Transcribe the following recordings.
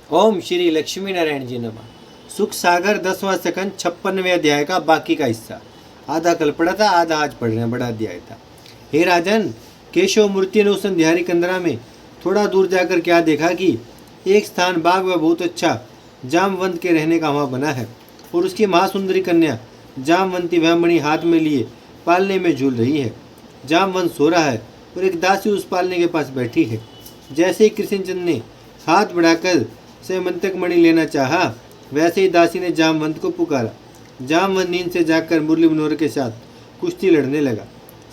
ओम श्री लक्ष्मी नारायण जी नमः। सुख सागर 10वां सेकंड 56वें अध्याय का बाकी का हिस्सा। आधा कल पढ़ा था, आधा आज पढ़ रहे हैं, बड़ा अध्याय था। हे राजन, केशव मूर्ति ने उस अंधियारी कंदरा में थोड़ा दूर जाकर क्या देखा कि एक स्थान बाग व बहुत अच्छा जामवंत के रहने का वहाँ बना है और उसकी महासुंदरी कन्या जामवंती ब्राह्मणी हाथ में लिए पालने में झूल रही है। जामवंत सो रहा है और एक दासी उस पालने के पास बैठी है। जैसे ही कृष्णचंद ने हाथ बढ़ाकर से मंतक मणि लेना चाहा, वैसे ही दासी ने जामवंत को पुकारा। जामवंत नींद से जागकर मुरली मनोहर के साथ कुश्ती लड़ने लगा।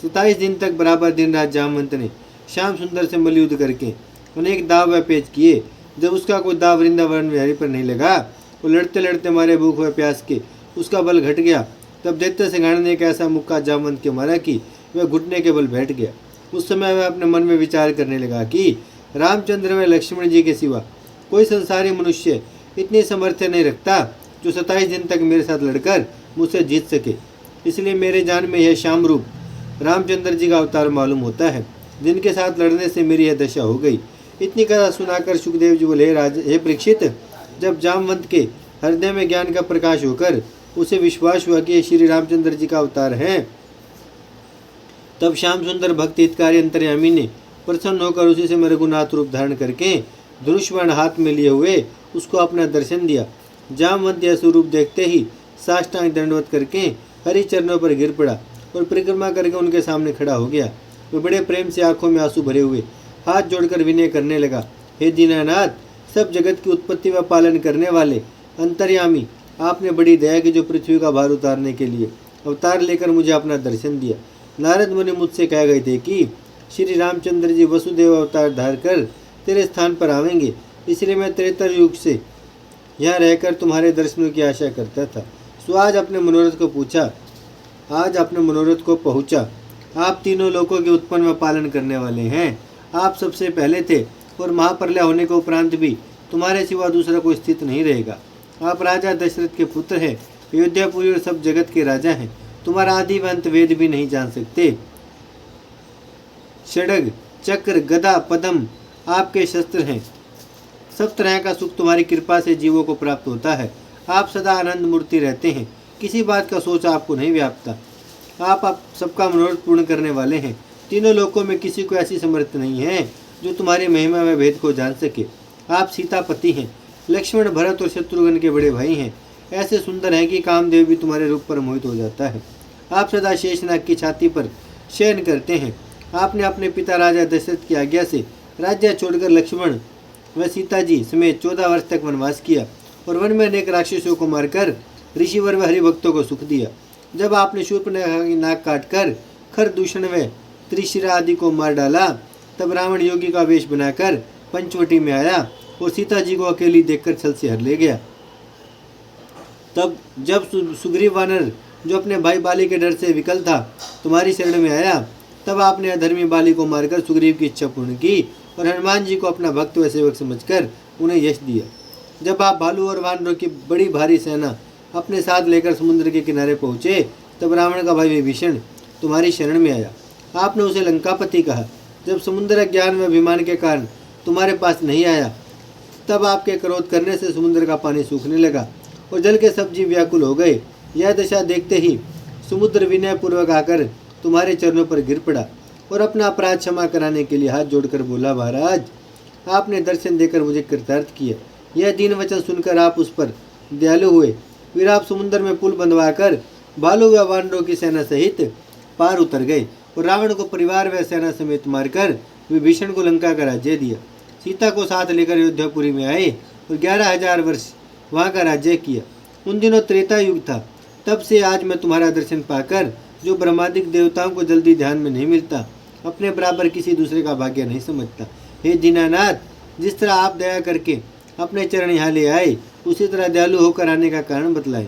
27 दिन तक बराबर दिन रात जामवंत ने श्याम सुंदर से मल्लयुद्ध करके अनेक दाव व पेच किए। जब उसका कोई दाव वृंदावन विहारी पर नहीं लगा और लड़ते लड़ते मारे भूख व प्यास के उसका बल घट गया, तब दैत्य सिंघाण ने एक ऐसा मुक्का जामवंत के मारा कि वह घुटने के बल बैठ गया। उस समय वह अपने मन में विचार करने लगा कि रामचंद्र व लक्ष्मण जी के सिवा कोई संसारी मनुष्य इतनी सामर्थ्य नहीं रखता जो 27 दिन तक मेरे साथ लड़कर मुझसे जीत सके। इसलिए मेरे जान में यह श्याम रूप रामचंद्र जी का अवतार मालूम होता है, जिनके साथ लड़ने से मेरी यह दशा हो गई। इतनी कथा सुनाकर सुखदेव जी बोले, हे परीक्षित, जब जामवंत के हृदय में ज्ञान का प्रकाश होकर उसे विश्वास हुआ कि ये श्री रामचंद्र जी का अवतार है, तब श्याम सुंदर भक्त हितकारी अंतर्यामी ने प्रसन्न होकर उसी से रघुनाथ रूप धारण करके धनुष्बाण हाथ में लिए हुए उसको अपना दर्शन दिया। जामवंत यह स्वरूप देखते ही साष्टांग दंडवत करके हरि चरणों पर गिर पड़ा और परिक्रमा करके उनके सामने खड़ा हो गया। वह बड़े प्रेम से आंखों में आंसू भरे हुए हाथ जोड़कर विनय करने लगा, हे दीनानाथ, सब जगत की उत्पत्ति व पालन करने वाले अंतर्यामी, आपने बड़ी दया की जो पृथ्वी का भार उतारने के लिए अवतार लेकर मुझे अपना दर्शन दिया। नारद मुनि मुझसे कह गए थे कि श्री रामचंद्र जी वसुदेव अवतार धार कर तेरे स्थान पर आवेंगे, इसलिए मैं त्रेता युग से यहाँ रहकर तुम्हारे दर्शनों की आशा करता था। सो आज अपने मनोरथ को पहुँचा। आप तीनों लोकों के उत्पन्न व पालन करने वाले हैं। आप सबसे पहले थे और महाप्रलय होने के उपरांत भी तुम्हारे सिवा दूसरा कोई स्थित नहीं रहेगा। आप राजा दशरथ के पुत्र हैं, अयोध्यापुरी और सब जगत के राजा हैं। तुम्हारा आदि व अंत वेद भी नहीं जान सकते। षडग, चक्र, गदा, पद्म आपके शस्त्र हैं। सब तरह का सुख तुम्हारी कृपा से जीवों को प्राप्त होता है। आप सदा आनंद मूर्ति रहते हैं, किसी बात का सोच आपको नहीं व्यापता। आप सबका मनोरथ पूर्ण करने वाले हैं। तीनों लोकों में किसी को ऐसी समर्थ नहीं है जो तुम्हारी महिमा व भेद को जान सके। आप सीतापति हैं, लक्ष्मण, भरत और शत्रुघ्न के बड़े भाई हैं। ऐसे सुंदर हैं कि कामदेव भी तुम्हारे रूप पर मोहित हो जाता है। आप सदा शेषनाग की छाती पर शयन करते हैं। आपने अपने पिता राजा दशरथ की आज्ञा से राज्य छोड़कर लक्ष्मण व सीता जी समेत 14 वर्ष तक वनवास किया और वन में अनेक राक्षसों को मारकर ऋषिवर व हरिभक्तों को सुख दिया। जब आपने शूर्पणखा की नाक काटकर खरदूषण व त्रिशिरा आदि को मार डाला, तब रावण योगी का वेश बनाकर पंचवटी में आया और सीता जी को अकेली देखकर छल से हर ले गया। तब जब सुग्रीव वानर, जो अपने भाई बाली के डर से विकल था, तुम्हारी शरण में आया, तब आपने अधर्मी बाली को मारकर सुग्रीव की इच्छा पूर्ण की और हनुमान जी को अपना भक्त व सेवक समझकर उन्हें यश दिया। जब आप भालू और वानरों की बड़ी भारी सेना अपने साथ लेकर समुद्र के किनारे पहुँचे, तब रावण का भाई विभीषण तुम्हारी शरण में आया। आपने उसे लंकापति कहा। जब समुद्र ज्ञान व अभिमान के कारण तुम्हारे पास नहीं आया, तब आपके क्रोध करने से समुद्र का पानी सूखने लगा और जल के सब जीव व्याकुल हो गए। यह दशा देखते ही समुद्र विनय पूर्वक आकर तुम्हारे चरणों पर गिर पड़ा और अपना अपराध क्षमा कराने के लिए हाथ जोड़कर बोला, महाराज, आपने दर्शन देकर मुझे कृतार्थ किया। यह दीन वचन सुनकर आप उस पर दयालु हुए। फिर आप समुद्र में पुल बंधवाकर भालू व वानरों की सेना सहित पार उतर गए और रावण को परिवार व सेना समेत मारकर विभीषण को लंका का राज्य दिया। सीता को साथ लेकर अयोध्यापुरी में आए और 11,000 वर्ष वहाँ का राज्य किया। उन दिनों त्रेता युग था। तब से आज मैं तुम्हारा दर्शन पाकर, जो ब्रह्मादिक देवताओं को जल्दी ध्यान में नहीं मिलता, अपने बराबर किसी दूसरे का भाग्य नहीं समझता। हे दीनानाथ, जिस तरह आप दया करके अपने चरण यहाँ ले आए, उसी तरह दयालु होकर आने का कारण बतलाएं।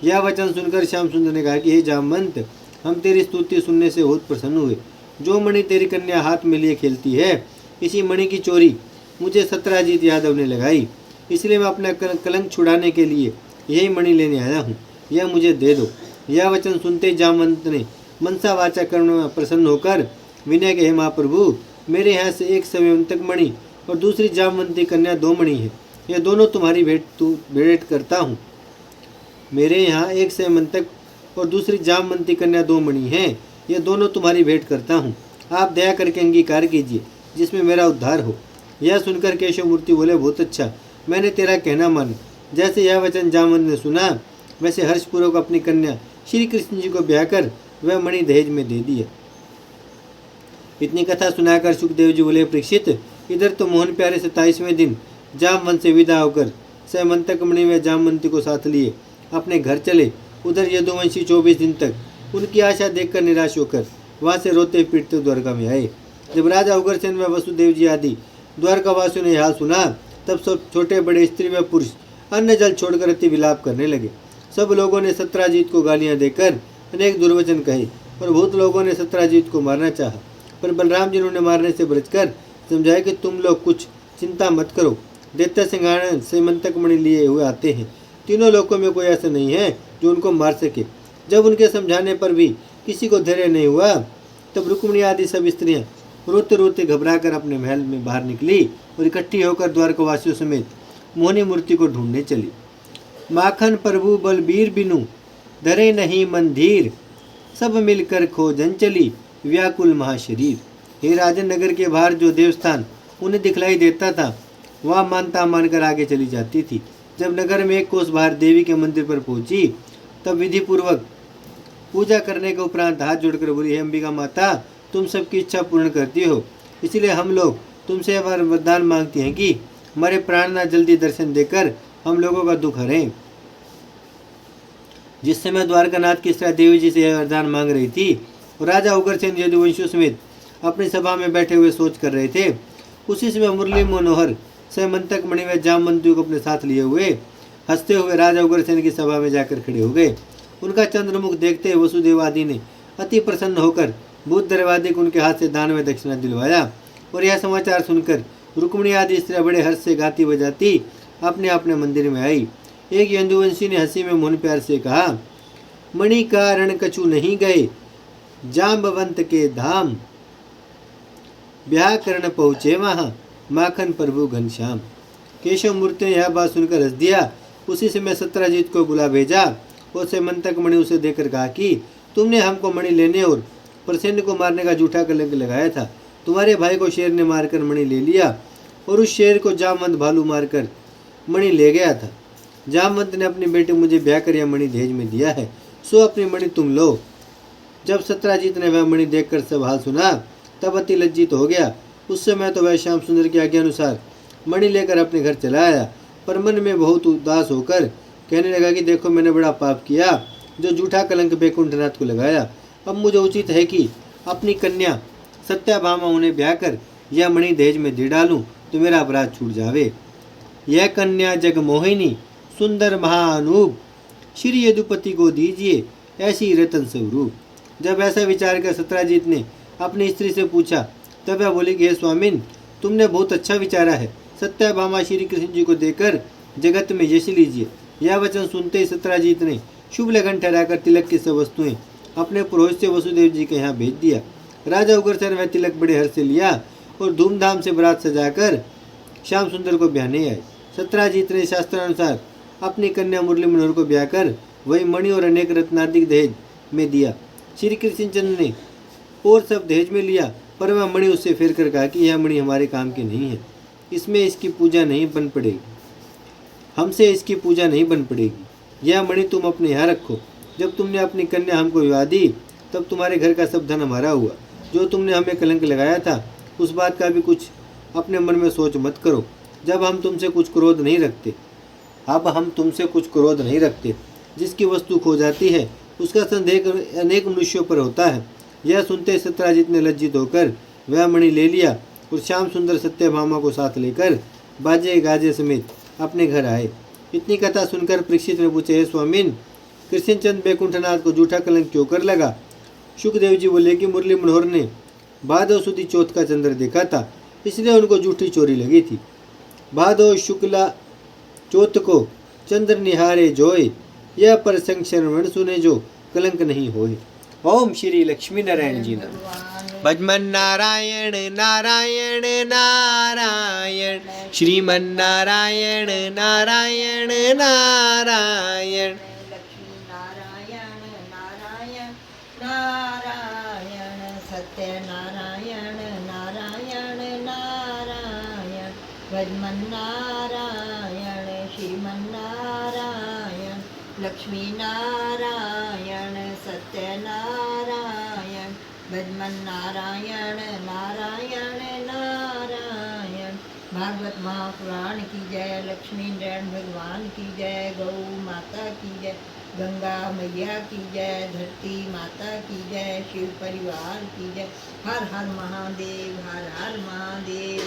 यह वचन सुनकर श्याम सुंदर ने कहा कि हे जामवंत, हम तेरी स्तुति सुनने से बहुत प्रसन्न हुए। जो मणि तेरी कन्या हाथ में लिए खेलती है, इसी मणि की चोरी मुझे सत्राजीत यादव ने लगाई, इसलिए मैं अपना कलंक छुड़ाने के लिए यही मणि लेने आया हूँ। यह मुझे दे दो। यह वचन सुनते ही जामवंत ने मनसा वाचा कर्म में प्रसन्न होकर विनय के, हे महाप्रभु, मेरे यहाँ से एक संयंतक मणि और दूसरी जामवंती कन्या 2 मणि है। ये दोनों तुम्हारी भेंट करता हूँ। मेरे यहाँ एक सैमंतक और दूसरी जामवंती कन्या 2 मणि हैं। ये दोनों तुम्हारी भेंट करता हूँ। आप दया करके अंगीकार कीजिए, जिसमें मेरा उद्धार हो। यह सुनकर केशव मूर्ति बोले, बहुत अच्छा, मैंने तेरा कहना माना। जैसे यह वचन जामवंत ने सुना, वैसे हर्षपूर्वक अपनी कन्या श्री कृष्ण जी को ब्याह कर वह मणि दहेज में दे दिया। इतनी कथा सुनाकर सुखदेव जी बोले, परीक्षित, इधर तो मोहन प्यारे 27वें दिन जामवंत से विदा होकर सैमंतक मणि व जामवंती को साथ लिए अपने घर चले। उधर यदुवंशी 24 दिन तक उनकी आशा देखकर निराश होकर वहाँ से रोते पीटते द्वारका में आए। जब राजा उग्रसेन व वसुदेव जी आदि द्वारकावासियों ने यह सुना, तब सब छोटे बड़े स्त्री व पुरुष अन्न जल छोड़कर अति विलाप करने लगे। सब लोगों ने सत्राजीत को गालियां देकर अनेक दुर्वचन कहे और बहुत लोगों ने सत्राजीत को मारना चाहा, पर बलराम जी ने मारने से बचकर समझाया कि तुम लोग कुछ चिंता मत करो, दैत्य सिंहासन सैमंतक मणि लिए हुए आते हैं। तीनों लोकों में कोई ऐसा नहीं है जो उनको मार सके। जब उनके समझाने पर भी किसी को धैर्य नहीं हुआ, तब रुक्मिणी आदि सब स्त्रियां रोते रोते घबराकर अपने महल में बाहर निकली और इकट्ठी होकर द्वारकावासियों समेत मोहनी मूर्ति को ढूंढने चली। माखन प्रभु बलबीर बिनु धरे नहीं मंदिर, सब मिलकर खोजन चली व्याकुल महाशरीर। हे राजन, नगर के बाहर जो देवस्थान उन्हें दिखलाई देता था, वह मानता मानकर आगे चली जाती थी। जब नगर में 1 कोस बाहर देवी के मंदिर पर पहुंची, तब विधि पूर्वक पूजा करने के उपरांत हाथ जोड़कर बोली, हे अंबिका माता, तुम सबकी इच्छा पूर्ण करती हो, इसलिए हम लोग तुमसे वरदान मांगते हैं कि हमारे प्राणनाथ जल्दी दर्शन देकर हम लोगों का दुख हरें। जिस समय द्वारकानाथ की स्त्री देवी जी से यह वरदान मांग रही थी और राजा उग्रसेन यदुवंशियों समेत अपनी सभा में बैठे हुए सोच कर रहे थे, उसी समय मुरली मनोहर सैमंतक मणि व जामवंती को अपने साथ लिए हुए हंसते हुए राजा उग्रसेन की सभा में जाकर खड़े हो गए। उनका चंद्रमुख देखते वसुदेव आदि ने अति प्रसन्न होकर भूत दरवादे को उनके हाथ से दान व दक्षिणा दिलवाया। और यह समाचार सुनकर रुक्मिणी आदि स्त्रियां बड़े हर्ष से गाती बजाती अपने अपने मंदिर में आई। एक यदुवंशी ने हंसी में मोहन प्यार से कहा, मणि का रण कछु नहीं गए, जाम्बवंत के धाम ब्याह करण पहुँचे वहाँ, माखन प्रभु घनश्याम। केशव मूर्ति ने यह बात सुनकर हंस दिया। उसी समय सत्राजीत को बुला भेजा और सैमंतक मणि उसे देकर कहा कि तुमने हमको मणि लेने और प्रसेन को मारने का झूठा कलंक लगाया था। तुम्हारे भाई को शेर ने मारकर मणि ले लिया और उस शेर को जामवंत भालू मारकर मणि ले गया था। जामवंत ने अपनी बेटी मुझे ब्याह कर यह मणि दहेज में दिया है, सो अपनी मणि तुम लो। जब सत्राजीत ने वह मणि देखकर सब हाल सुना, तब अति लज्जित हो गया। उस समय तो वह श्याम सुंदर की आज्ञा अनुसार मणि लेकर अपने घर चला आया, पर मन में बहुत उदास होकर कहने लगा कि देखो, मैंने बड़ा पाप किया जो झूठा कलंक बैकुंठनाथ को लगाया। अब मुझे उचित है कि अपनी कन्या सत्याभामा उन्हें ब्याह कर यह मणि दहेज में दे डालूं, तो मेरा अपराध छूट जावे। यह कन्या जगमोहिनी सुंदर महाअनूप, श्री यदुपति को दीजिए ऐसी रतन स्वरूप। जब ऐसा विचार कर सत्राजीत ने अपनी स्त्री से पूछा, तब वह बोली कि हे स्वामिन, तुमने बहुत अच्छा विचारा है। सत्याभामा श्री कृष्ण जी को देकर जगत में यश लीजिए। यह वचन सुनते ही सत्राजीत ने शुभ लगन ठहराकर तिलक की सब वस्तुएं अपने पुरोहित से वसुदेव जी के यहाँ भेज दिया। राजा उग्रसेन वह तिलक बड़े हर्ष से लिया और धूमधाम से बारात सजाकर श्याम सुंदर को ब्याहने आए। सत्राजीत ने शास्त्रानुसार अपनी कन्या मुरली मनोहर को ब्याह कर वही मणि और अनेक रत्नादिक दहेज में दिया। श्री कृष्णचंद्र ने और सब दहेज में लिया, पर वह मणि उससे फेर कर कहा कि यह मणि हमारे काम की नहीं है, इसमें इसकी पूजा नहीं बन पड़ेगी, हमसे इसकी पूजा नहीं बन पड़ेगी। यह मणि तुम अपने यहाँ रखो। जब तुमने अपनी कन्या हमको विवाह दी, तब तुम्हारे घर का सब धन हमारा हुआ। जो तुमने हमें कलंक लगाया था, उस बात का भी कुछ अपने मन में सोच मत करो। जब हम तुमसे कुछ क्रोध नहीं रखते, अब हम तुमसे कुछ क्रोध नहीं रखते। जिसकी वस्तु खो जाती है, उसका संदेह अनेक मनुष्यों पर होता है। यह सुनते सत्राजीत ने लज्जित होकर वह मणि ले लिया और श्याम सुंदर सत्यभामा को साथ लेकर बाजे गाजे समेत अपने घर आए। इतनी कथा सुनकर परीक्षित ने पूछे, हे स्वामिन, कृष्णचंद्र बैकुंठनाथ को झूठा कलंक क्यों कर लगा? सुखदेव जी बोले कि मुरली मनोहर ने भादव सुदी चौथ का चंद्र देखा था, इसलिए उनको झूठी चोरी लगी थी। भादव शुक्ला चौथ को चंद्र निहारे जोए, यह प्रसंग श्रवण सुने जो कलंक नहीं होए। ओम श्री लक्ष्मी नारायण जी नमः। भजमन नारायण नारायण नारायण श्रीमन नारायण नारायण नारायण लक्ष्मी नारायण नारायण नारायण सत्य नारायण नारायण नारायण भजमन नारायण श्रीमन नारायण लक्ष्मी नारायण सत्य नारायण भजमन नारायण नारायण नारायण। भागवत महापुराण की जय, लक्ष्मी नारायण भगवान की जय, गौ माता की जय, गंगा मैया की जय, धरती माता की जय, शिव परिवार की जय। हर हर महादेव, हर हर महादेव।